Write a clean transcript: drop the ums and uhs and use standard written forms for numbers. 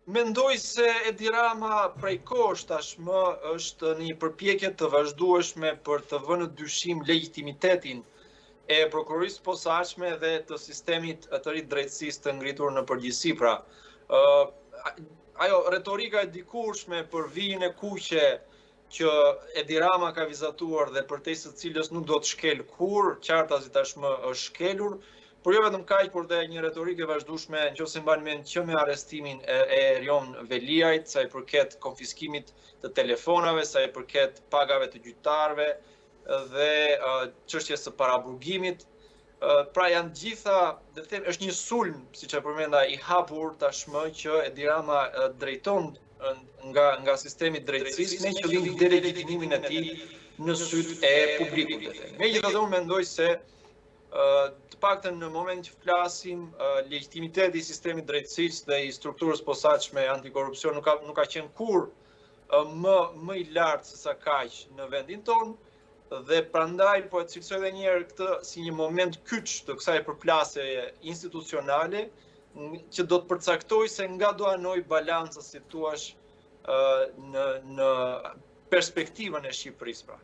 Mendoj se Edi Rama prej kohësh tashmë është në një përpjekje të vazhdueshme për të vënë në dyshim legitimitetin e prokurorisë posaçme dhe të sistemit të ri drejtësisë të ngritur në përgjithësi. Pra, ajo retorika e dikurshme për vijën e kuqe që Edi Rama ka vizatuar dhe përtej së cilës nuk do të shkel kur, qartazi tashmë është shkelur. Por jo vetëm kaq, por dhe një retorikë e vazhdueshme, nëse mbani mend që me arrestimin e Erion Veliajt, sa i përket konfiskimit të telefonave, sa i përket pagave të gjyqtarëve dhe çështjes së paraburgimit. Pra janë gjitha, dhe them, është një sulm, siç e përmenda, i hapur tashmë që Edi Rama drejton nga sistemi i drejtësisë me qëllim delegitimimin e tij në sytë e publikut. Megjithatë, unë mendoj se të paktën në moment që flasim, legitimiteti i sistemit drejtësisë dhe i strukturës posaçme antikorrupsion nuk ka qenë kurrë më i lartë se sa kaq në vendin tonë dhe prandaj po e cilësoj edhe një herë këtë si një moment kyç të kësaj përplasjeje institucionale që do të përcaktoj se nga do anoj balanca, si thua, në perspektivën e Shqipërisë, pra.